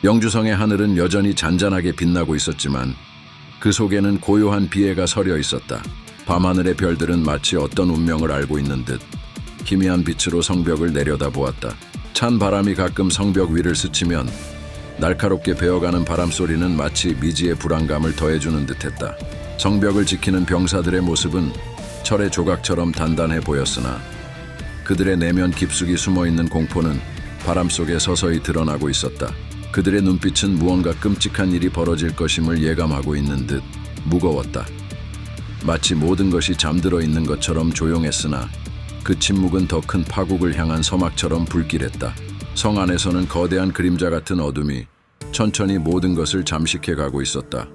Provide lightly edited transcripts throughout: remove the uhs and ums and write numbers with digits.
영주성의 하늘은 여전히 잔잔하게 빛나고 있었지만 그 속에는 고요한 비애가 서려 있었다. 밤하늘의 별들은 마치 어떤 운명을 알고 있는 듯 희미한 빛으로 성벽을 내려다보았다. 찬 바람이 가끔 성벽 위를 스치면 날카롭게 베어가는 바람 소리는 마치 미지의 불안감을 더해주는 듯했다. 성벽을 지키는 병사들의 모습은 철의 조각처럼 단단해 보였으나 그들의 내면 깊숙이 숨어있는 공포는 바람 속에 서서히 드러나고 있었다. 그들의 눈빛은 무언가 끔찍한 일이 벌어질 것임을 예감하고 있는 듯 무거웠다. 마치 모든 것이 잠들어 있는 것처럼 조용했으나 그 침묵은 더 큰 파국을 향한 서막처럼 불길했다. 성 안에서는 거대한 그림자 같은 어둠이 천천히 모든 것을 잠식해 가고 있었다.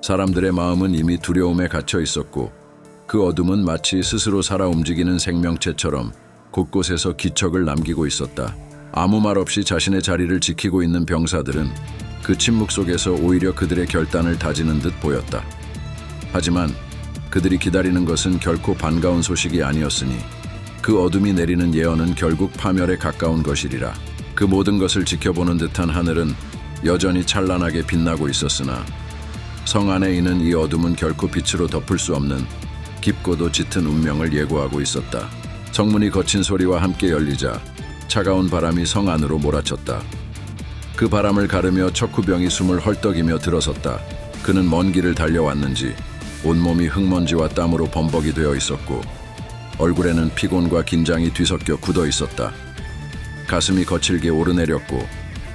사람들의 마음은 이미 두려움에 갇혀 있었고 그 어둠은 마치 스스로 살아 움직이는 생명체처럼 곳곳에서 기척을 남기고 있었다. 아무 말 없이 자신의 자리를 지키고 있는 병사들은 그 침묵 속에서 오히려 그들의 결단을 다지는 듯 보였다. 하지만 그들이 기다리는 것은 결코 반가운 소식이 아니었으니 그 어둠이 내리는 예언은 결국 파멸에 가까운 것이리라. 그 모든 것을 지켜보는 듯한 하늘은 여전히 찬란하게 빛나고 있었으나 성 안에 있는 이 어둠은 결코 빛으로 덮을 수 없는 깊고도 짙은 운명을 예고하고 있었다. 성문이 거친 소리와 함께 열리자 차가운 바람이 성 안으로 몰아쳤다. 그 바람을 가르며 척후병이 숨을 헐떡이며 들어섰다. 그는 먼 길을 달려왔는지 온몸이 흙먼지와 땀으로 범벅이 되어 있었고 얼굴에는 피곤과 긴장이 뒤섞여 굳어 있었다. 가슴이 거칠게 오르내렸고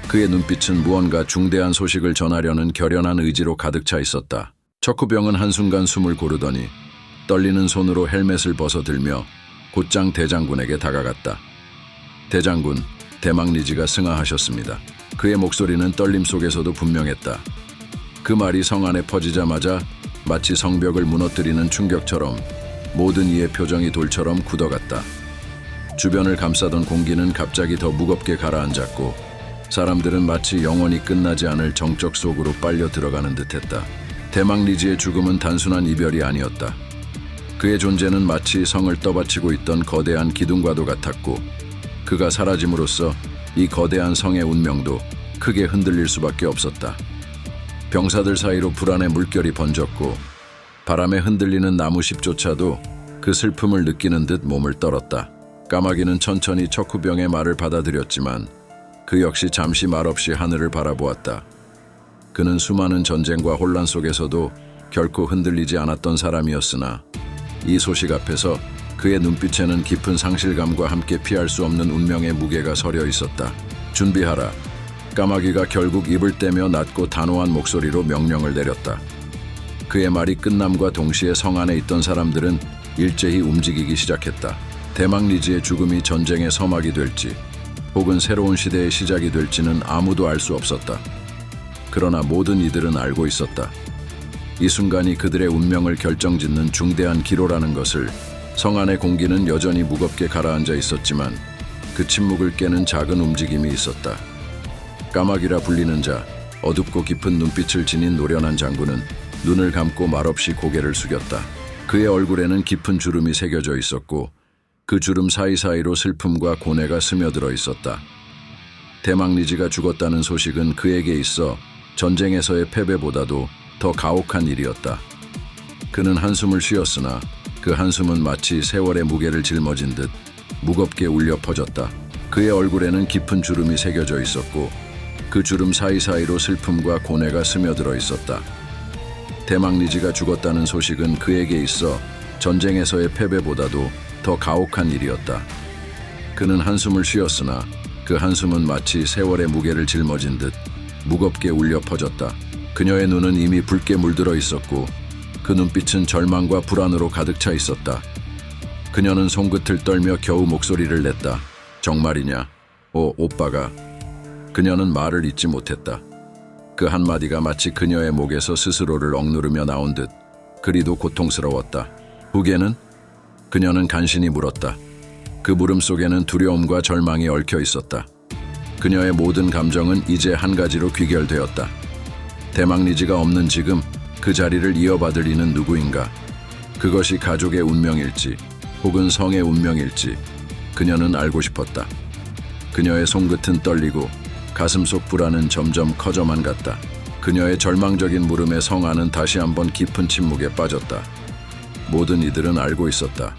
그의 눈빛은 무언가 중대한 소식을 전하려는 결연한 의지로 가득 차 있었다. 척후병은 한순간 숨을 고르더니 떨리는 손으로 헬멧을 벗어들며 곧장 대장군에게 다가갔다. 대장군, 대망리지가 승하하셨습니다. 그의 목소리는 떨림 속에서도 분명했다. 그 말이 성 안에 퍼지자마자 마치 성벽을 무너뜨리는 충격처럼 모든 이의 표정이 돌처럼 굳어갔다. 주변을 감싸던 공기는 갑자기 더 무겁게 가라앉았고 사람들은 마치 영원히 끝나지 않을 정적 속으로 빨려 들어가는 듯했다. 대망리지의 죽음은 단순한 이별이 아니었다. 그의 존재는 마치 성을 떠받치고 있던 거대한 기둥과도 같았고 그가 사라짐으로써 이 거대한 성의 운명도 크게 흔들릴 수밖에 없었다. 병사들 사이로 불안의 물결이 번졌고 바람에 흔들리는 나무잎조차도 그 슬픔을 느끼는 듯 몸을 떨었다. 까마귀는 천천히 척후병의 말을 받아들였지만 그 역시 잠시 말없이 하늘을 바라보았다. 그는 수많은 전쟁과 혼란 속에서도 결코 흔들리지 않았던 사람이었으나 이 소식 앞에서 그의 눈빛에는 깊은 상실감과 함께 피할 수 없는 운명의 무게가 서려 있었다. 준비하라. 까마귀가 결국 입을 떼며 낮고 단호한 목소리로 명령을 내렸다. 그의 말이 끝남과 동시에 성 안에 있던 사람들은 일제히 움직이기 시작했다. 대망리지의 죽음이 전쟁의 서막이 될지 혹은 새로운 시대의 시작이 될지는 아무도 알 수 없었다. 그러나 모든 이들은 알고 있었다. 이 순간이 그들의 운명을 결정짓는 중대한 기로라는 것을. 성 안의 공기는 여전히 무겁게 가라앉아 있었지만 그 침묵을 깨는 작은 움직임이 있었다. 까마귀라 불리는 자, 어둡고 깊은 눈빛을 지닌 노련한 장군은 눈을 감고 말없이 고개를 숙였다. 그의 얼굴에는 깊은 주름이 새겨져 있었고 그 주름 사이사이로 슬픔과 고뇌가 스며들어 있었다. 대망리지가 죽었다는 소식은 그에게 있어 전쟁에서의 패배보다도 더 가혹한 일이었다. 그는 한숨을 쉬었으나 그 한숨은 마치 세월의 무게를 짊어진 듯 무겁게 울려 퍼졌다. 그의 얼굴에는 깊은 주름이 새겨져 있었고 그 주름 사이사이로 슬픔과 고뇌가 스며들어 있었다. 대망리지가 죽었다는 소식은 그에게 있어 전쟁에서의 패배보다도 더 가혹한 일이었다. 그는 한숨을 쉬었으나 그 한숨은 마치 세월의 무게를 짊어진 듯 무겁게 울려 퍼졌다. 그녀의 눈은 이미 붉게 물들어 있었고 그 눈빛은 절망과 불안으로 가득 차 있었다. 그녀는 손끝을 떨며 겨우 목소리를 냈다. 정말이냐? 오빠가. 그녀는 말을 잇지 못했다. 그 한마디가 마치 그녀의 목에서 스스로를 억누르며 나온 듯 그리도 고통스러웠다. 후계는? 그녀는 간신히 물었다. 그 물음 속에는 두려움과 절망이 얽혀 있었다. 그녀의 모든 감정은 이제 한 가지로 귀결되었다. 대망리지가 없는 지금 그 자리를 이어받을 이는 누구인가? 그것이 가족의 운명일지 혹은 성의 운명일지 그녀는 알고 싶었다. 그녀의 손끝은 떨리고 가슴속 불안은 점점 커져만 갔다. 그녀의 절망적인 물음에 성아는 다시 한번 깊은 침묵에 빠졌다. 모든 이들은 알고 있었다.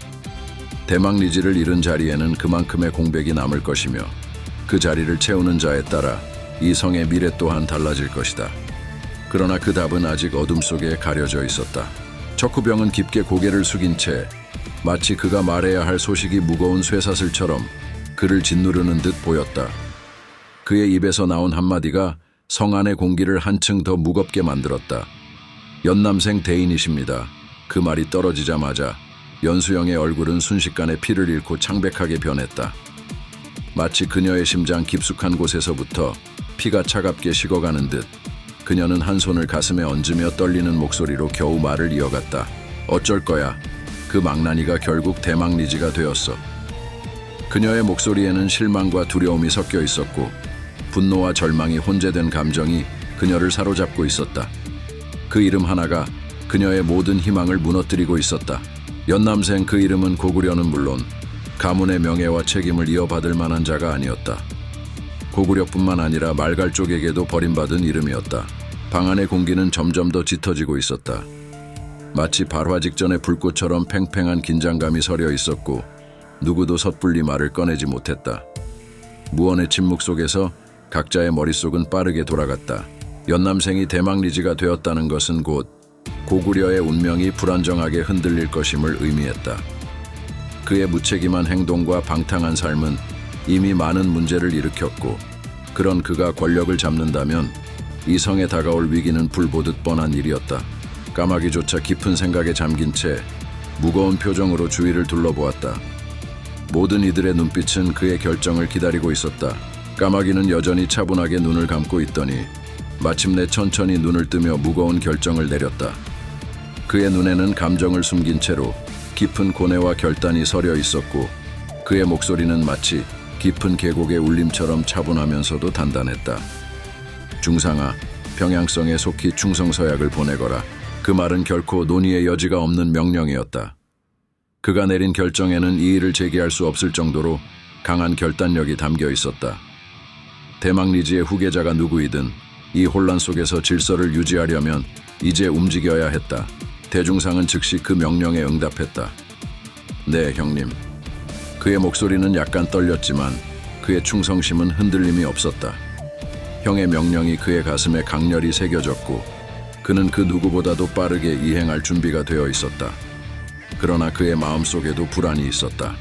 대망 리지를 잃은 자리에는 그만큼의 공백이 남을 것이며 그 자리를 채우는 자에 따라 이 성의 미래 또한 달라질 것이다. 그러나 그 답은 아직 어둠 속에 가려져 있었다. 척후병은 깊게 고개를 숙인 채 마치 그가 말해야 할 소식이 무거운 쇠사슬처럼 그를 짓누르는 듯 보였다. 그의 입에서 나온 한마디가 성 안의 공기를 한층 더 무겁게 만들었다. 연남생 대인이십니다. 그 말이 떨어지자마자 연수영의 얼굴은 순식간에 피를 잃고 창백하게 변했다. 마치 그녀의 심장 깊숙한 곳에서부터 피가 차갑게 식어가는 듯 그녀는 한 손을 가슴에 얹으며 떨리는 목소리로 겨우 말을 이어갔다. 어쩔 거야. 그 망나니가 결국 대망 리지가 되었어. 그녀의 목소리에는 실망과 두려움이 섞여 있었고 분노와 절망이 혼재된 감정이 그녀를 사로잡고 있었다. 그 이름 하나가 그녀의 모든 희망을 무너뜨리고 있었다. 연남생 그 이름은 고구려는 물론 가문의 명예와 책임을 이어받을 만한 자가 아니었다. 고구려뿐만 아니라 말갈족에게도 버림받은 이름이었다. 방 안의 공기는 점점 더 짙어지고 있었다. 마치 발화 직전의 불꽃처럼 팽팽한 긴장감이 서려 있었고 누구도 섣불리 말을 꺼내지 못했다. 무언의 침묵 속에서 각자의 머릿속은 빠르게 돌아갔다. 연남생이 대망 리지가 되었다는 것은 곧 고구려의 운명이 불안정하게 흔들릴 것임을 의미했다. 그의 무책임한 행동과 방탕한 삶은 이미 많은 문제를 일으켰고 그런 그가 권력을 잡는다면 이 성에 다가올 위기는 불보듯 뻔한 일이었다. 까마귀조차 깊은 생각에 잠긴 채 무거운 표정으로 주위를 둘러보았다. 모든 이들의 눈빛은 그의 결정을 기다리고 있었다. 까마귀는 여전히 차분하게 눈을 감고 있더니 마침내 천천히 눈을 뜨며 무거운 결정을 내렸다. 그의 눈에는 감정을 숨긴 채로 깊은 고뇌와 결단이 서려 있었고 그의 목소리는 마치 깊은 계곡의 울림처럼 차분하면서도 단단했다. 중상아, 평양성에 속히 충성서약을 보내거라. 그 말은 결코 논의의 여지가 없는 명령이었다. 그가 내린 결정에는 이의를 제기할 수 없을 정도로 강한 결단력이 담겨 있었다. 대망 리지의 후계자가 누구이든 이 혼란 속에서 질서를 유지하려면 이제 움직여야 했다. 대중상은 즉시 그 명령에 응답했다. 네, 형님. 그의 목소리는 약간 떨렸지만 그의 충성심은 흔들림이 없었다. 형의 명령이 그의 가슴에 강렬히 새겨졌고 그는 그 누구보다도 빠르게 이행할 준비가 되어 있었다. 그러나 그의 마음속에도 불안이 있었다.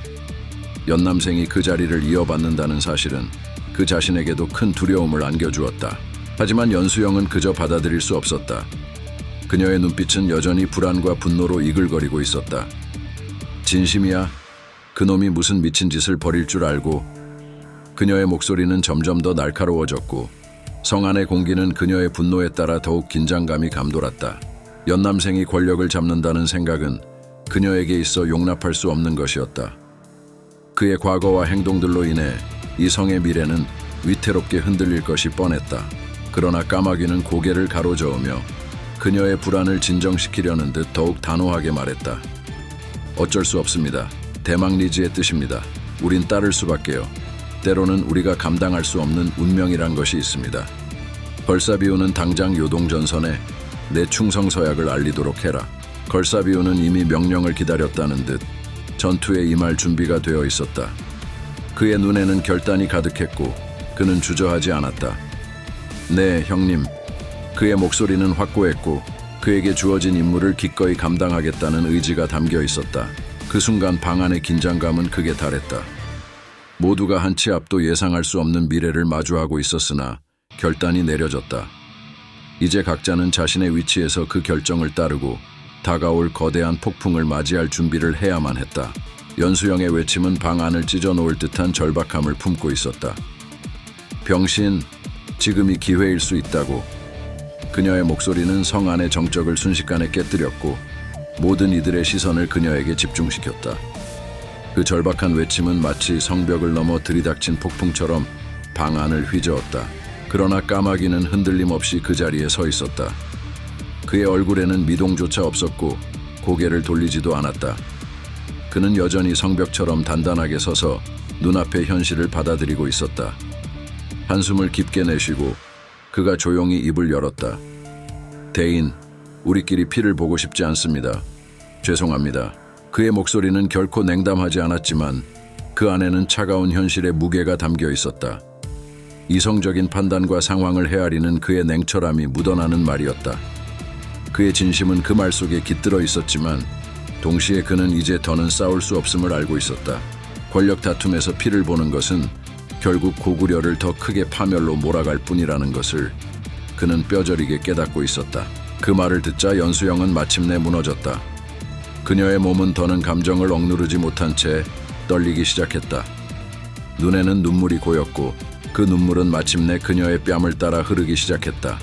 연남생이 그 자리를 이어받는다는 사실은 그 자신에게도 큰 두려움을 안겨주었다. 하지만 연수영은 그저 받아들일 수 없었다. 그녀의 눈빛은 여전히 불안과 분노로 이글거리고 있었다. 진심이야? 그놈이 무슨 미친 짓을 벌일 줄 알고. 그녀의 목소리는 점점 더 날카로워졌고 성 안의 공기는 그녀의 분노에 따라 더욱 긴장감이 감돌았다. 연남생이 권력을 잡는다는 생각은 그녀에게 있어 용납할 수 없는 것이었다. 그의 과거와 행동들로 인해 이 성의 미래는 위태롭게 흔들릴 것이 뻔했다. 그러나 까마귀는 고개를 가로저으며 그녀의 불안을 진정시키려는 듯 더욱 단호하게 말했다. 어쩔 수 없습니다. 대망 리지의 뜻입니다. 우린 따를 수밖에요. 때로는 우리가 감당할 수 없는 운명이란 것이 있습니다. 걸사비우는 당장 요동전선에 내 충성서약을 알리도록 해라. 걸사비우는 이미 명령을 기다렸다는 듯 전투에 임할 준비가 되어 있었다. 그의 눈에는 결단이 가득했고 그는 주저하지 않았다. 네, 형님. 그의 목소리는 확고했고 그에게 주어진 임무를 기꺼이 감당하겠다는 의지가 담겨 있었다. 그 순간 방 안의 긴장감은 극에 달했다. 모두가 한 치 앞도 예상할 수 없는 미래를 마주하고 있었으나 결단이 내려졌다. 이제 각자는 자신의 위치에서 그 결정을 따르고 다가올 거대한 폭풍을 맞이할 준비를 해야만 했다. 연수영의 외침은 방 안을 찢어놓을 듯한 절박함을 품고 있었다. 병신, 지금이 기회일 수 있다고. 그녀의 목소리는 성 안의 정적을 순식간에 깨뜨렸고 모든 이들의 시선을 그녀에게 집중시켰다. 그 절박한 외침은 마치 성벽을 넘어 들이닥친 폭풍처럼 방 안을 휘저었다. 그러나 까마귀는 흔들림 없이 그 자리에 서 있었다. 그의 얼굴에는 미동조차 없었고 고개를 돌리지도 않았다. 그는 여전히 성벽처럼 단단하게 서서 눈앞의 현실을 받아들이고 있었다. 한숨을 깊게 내쉬고 그가 조용히 입을 열었다. 대인, 우리끼리 피를 보고 싶지 않습니다. 죄송합니다. 그의 목소리는 결코 냉담하지 않았지만 그 안에는 차가운 현실의 무게가 담겨 있었다. 이성적인 판단과 상황을 헤아리는 그의 냉철함이 묻어나는 말이었다. 그의 진심은 그 말 속에 깃들어 있었지만 동시에 그는 이제 더는 싸울 수 없음을 알고 있었다. 권력 다툼에서 피를 보는 것은 결국 고구려를 더 크게 파멸로 몰아갈 뿐이라는 것을 그는 뼈저리게 깨닫고 있었다. 그 말을 듣자 연수영은 마침내 무너졌다. 그녀의 몸은 더는 감정을 억누르지 못한 채 떨리기 시작했다. 눈에는 눈물이 고였고 그 눈물은 마침내 그녀의 뺨을 따라 흐르기 시작했다.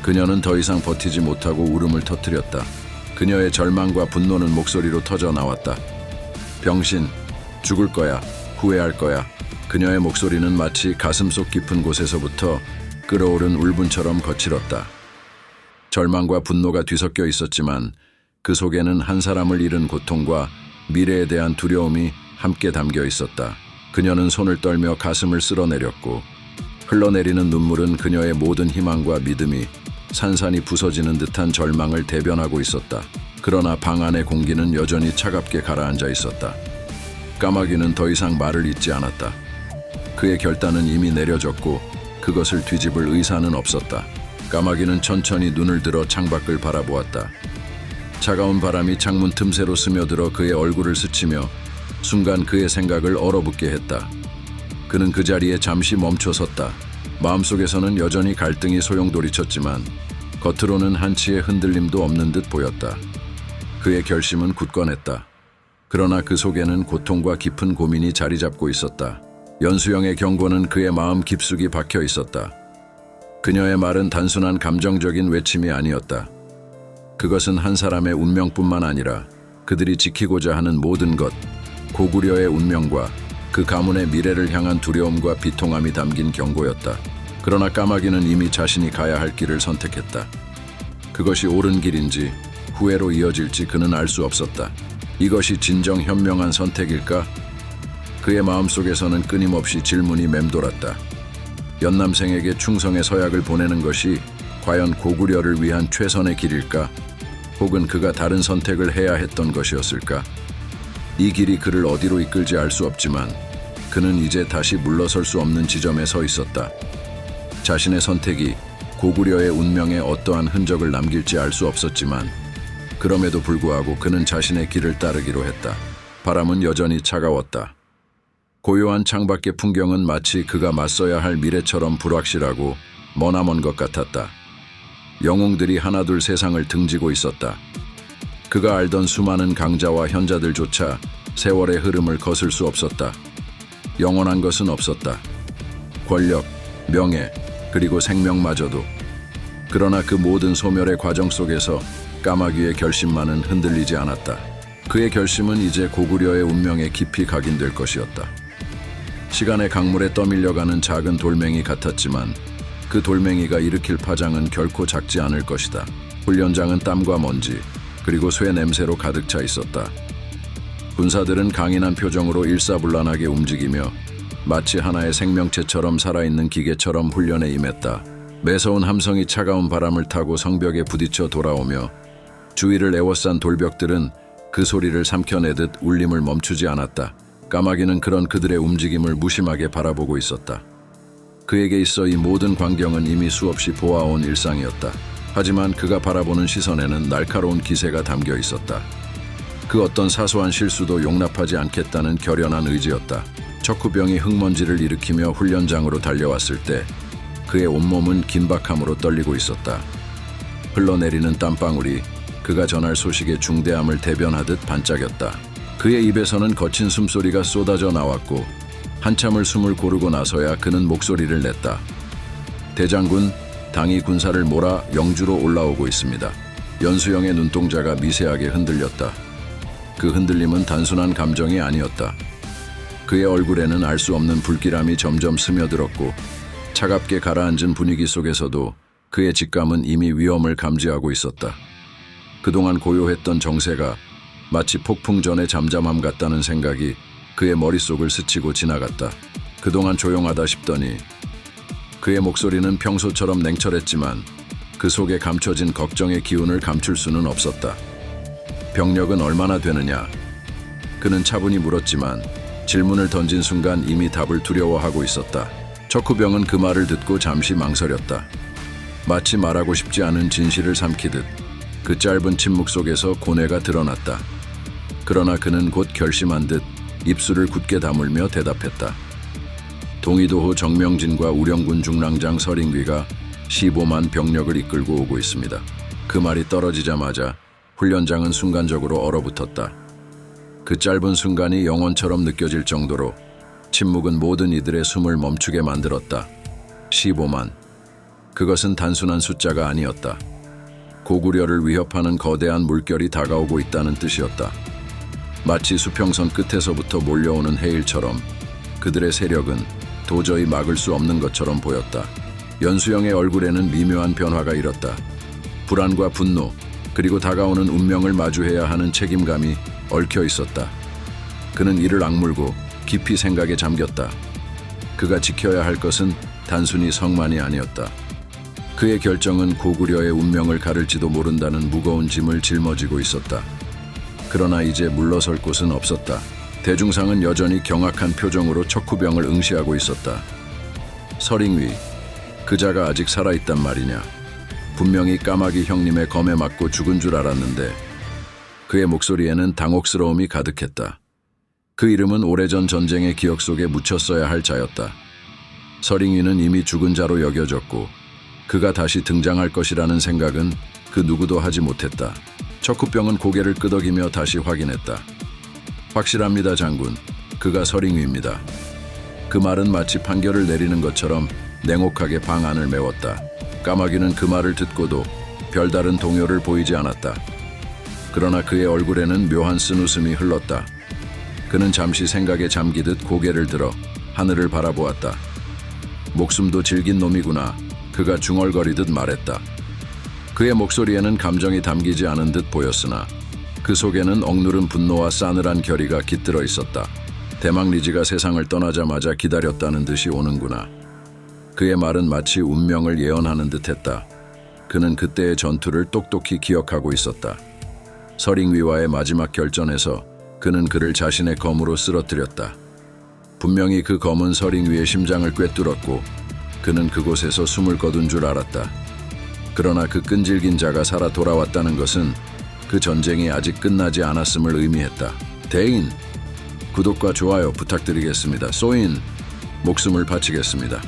그녀는 더 이상 버티지 못하고 울음을 터뜨렸다. 그녀의 절망과 분노는 목소리로 터져 나왔다. 병신, 죽을 거야, 후회할 거야. 그녀의 목소리는 마치 가슴속 깊은 곳에서부터 끓어오른 울분처럼 거칠었다. 절망과 분노가 뒤섞여 있었지만 그 속에는 한 사람을 잃은 고통과 미래에 대한 두려움이 함께 담겨 있었다. 그녀는 손을 떨며 가슴을 쓸어내렸고 흘러내리는 눈물은 그녀의 모든 희망과 믿음이 산산이 부서지는 듯한 절망을 대변하고 있었다. 그러나 방 안의 공기는 여전히 차갑게 가라앉아 있었다. 까마귀는 더 이상 말을 잇지 않았다. 그의 결단은 이미 내려졌고 그것을 뒤집을 의사는 없었다. 까마귀는 천천히 눈을 들어 창밖을 바라보았다. 차가운 바람이 창문 틈새로 스며들어 그의 얼굴을 스치며 순간 그의 생각을 얼어붙게 했다. 그는 그 자리에 잠시 멈춰 섰다. 마음속에서는 여전히 갈등이 소용돌이쳤지만 겉으로는 한치의 흔들림도 없는 듯 보였다. 그의 결심은 굳건했다. 그러나 그 속에는 고통과 깊은 고민이 자리 잡고 있었다. 연수영의 경고는 그의 마음 깊숙이 박혀 있었다. 그녀의 말은 단순한 감정적인 외침이 아니었다. 그것은 한 사람의 운명뿐만 아니라 그들이 지키고자 하는 모든 것, 고구려의 운명과 그 가문의 미래를 향한 두려움과 비통함이 담긴 경고였다. 그러나 까마귀는 이미 자신이 가야 할 길을 선택했다. 그것이 옳은 길인지 후회로 이어질지 그는 알 수 없었다. 이것이 진정 현명한 선택일까? 그의 마음속에서는 끊임없이 질문이 맴돌았다. 연남생에게 충성의 서약을 보내는 것이 과연 고구려를 위한 최선의 길일까? 혹은 그가 다른 선택을 해야 했던 것이었을까? 이 길이 그를 어디로 이끌지 알 수 없지만 그는 이제 다시 물러설 수 없는 지점에 서 있었다. 자신의 선택이 고구려의 운명에 어떠한 흔적을 남길지 알 수 없었지만 그럼에도 불구하고 그는 자신의 길을 따르기로 했다. 바람은 여전히 차가웠다. 고요한 창밖의 풍경은 마치 그가 맞서야 할 미래처럼 불확실하고 머나먼 것 같았다. 영웅들이 하나둘 세상을 등지고 있었다. 그가 알던 수많은 강자와 현자들조차 세월의 흐름을 거슬 수 없었다. 영원한 것은 없었다. 권력, 명예, 그리고 생명마저도. 그러나 그 모든 소멸의 과정 속에서 까마귀의 결심만은 흔들리지 않았다. 그의 결심은 이제 고구려의 운명에 깊이 각인될 것이었다. 시간의 강물에 떠밀려가는 작은 돌멩이 같았지만 그 돌멩이가 일으킬 파장은 결코 작지 않을 것이다. 훈련장은 땀과 먼지, 그리고 쇠 냄새로 가득 차 있었다. 군사들은 강인한 표정으로 일사불란하게 움직이며 마치 하나의 생명체처럼 살아있는 기계처럼 훈련에 임했다. 매서운 함성이 차가운 바람을 타고 성벽에 부딪혀 돌아오며 주위를 에워싼 돌벽들은 그 소리를 삼켜내듯 울림을 멈추지 않았다. 까마귀는 그런 그들의 움직임을 무심하게 바라보고 있었다. 그에게 있어 이 모든 광경은 이미 수없이 보아온 일상이었다. 하지만 그가 바라보는 시선에는 날카로운 기세가 담겨 있었다. 그 어떤 사소한 실수도 용납하지 않겠다는 결연한 의지였다. 척후병이 흙먼지를 일으키며 훈련장으로 달려왔을 때 그의 온몸은 긴박함으로 떨리고 있었다. 흘러내리는 땀방울이 그가 전할 소식의 중대함을 대변하듯 반짝였다. 그의 입에서는 거친 숨소리가 쏟아져 나왔고 한참을 숨을 고르고 나서야 그는 목소리를 냈다. 대장군, 당이 군사를 몰아 영주로 올라오고 있습니다. 연수영의 눈동자가 미세하게 흔들렸다. 그 흔들림은 단순한 감정이 아니었다. 그의 얼굴에는 알 수 없는 불길함이 점점 스며들었고 차갑게 가라앉은 분위기 속에서도 그의 직감은 이미 위험을 감지하고 있었다. 그동안 고요했던 정세가 마치 폭풍 전의 잠잠함 같다는 생각이 그의 머릿속을 스치고 지나갔다. 그동안 조용하다 싶더니 그의 목소리는 평소처럼 냉철했지만 그 속에 감춰진 걱정의 기운을 감출 수는 없었다. 병력은 얼마나 되느냐? 그는 차분히 물었지만 질문을 던진 순간 이미 답을 두려워하고 있었다. 척후병은 그 말을 듣고 잠시 망설였다. 마치 말하고 싶지 않은 진실을 삼키듯 그 짧은 침묵 속에서 고뇌가 드러났다. 그러나 그는 곧 결심한 듯 입술을 굳게 다물며 대답했다. 동이도호 정명진과 우령군 중랑장 서링귀가 15만 병력을 이끌고 오고 있습니다. 그 말이 떨어지자마자 훈련장은 순간적으로 얼어붙었다. 그 짧은 순간이 영원처럼 느껴질 정도로 침묵은 모든 이들의 숨을 멈추게 만들었다. 15만. 그것은 단순한 숫자가 아니었다. 고구려를 위협하는 거대한 물결이 다가오고 있다는 뜻이었다. 마치 수평선 끝에서부터 몰려오는 해일처럼 그들의 세력은 도저히 막을 수 없는 것처럼 보였다. 연수영의 얼굴에는 미묘한 변화가 일었다. 불안과 분노, 그리고 다가오는 운명을 마주해야 하는 책임감이 얽혀 있었다. 그는 이를 악물고 깊이 생각에 잠겼다. 그가 지켜야 할 것은 단순히 성만이 아니었다. 그의 결정은 고구려의 운명을 가를지도 모른다는 무거운 짐을 짊어지고 있었다. 그러나 이제 물러설 곳은 없었다. 대중상은 여전히 경악한 표정으로 척후병을 응시하고 있었다. 서링위, 그자가 아직 살아있단 말이냐? 분명히 까마귀 형님의 검에 맞고 죽은 줄 알았는데 그의 목소리에는 당혹스러움이 가득했다. 그 이름은 오래전 전쟁의 기억 속에 묻혔어야 할 자였다. 서링위는 이미 죽은 자로 여겨졌고 그가 다시 등장할 것이라는 생각은 그 누구도 하지 못했다. 척후병은 고개를 끄덕이며 다시 확인했다. 확실합니다, 장군. 그가 서링위입니다. 그 말은 마치 판결을 내리는 것처럼 냉혹하게 방 안을 메웠다. 까마귀는 그 말을 듣고도 별다른 동요를 보이지 않았다. 그러나 그의 얼굴에는 묘한 쓴웃음이 흘렀다. 그는 잠시 생각에 잠기듯 고개를 들어 하늘을 바라보았다. 목숨도 질긴 놈이구나. 그가 중얼거리듯 말했다. 그의 목소리에는 감정이 담기지 않은 듯 보였으나 그 속에는 억누른 분노와 싸늘한 결의가 깃들어 있었다. 대망 리지가 세상을 떠나자마자 기다렸다는 듯이 오는구나. 그의 말은 마치 운명을 예언하는 듯했다. 그는 그때의 전투를 똑똑히 기억하고 있었다. 서링위와의 마지막 결전에서 그는 그를 자신의 검으로 쓰러뜨렸다. 분명히 그 검은 서링위의 심장을 꿰뚫었고 그는 그곳에서 숨을 거둔 줄 알았다. 그러나 그 끈질긴 자가 살아 돌아왔다는 것은 그 전쟁이 아직 끝나지 않았음을 의미했다. 대인, 구독과 좋아요 부탁드리겠습니다. 소인, 목숨을 바치겠습니다.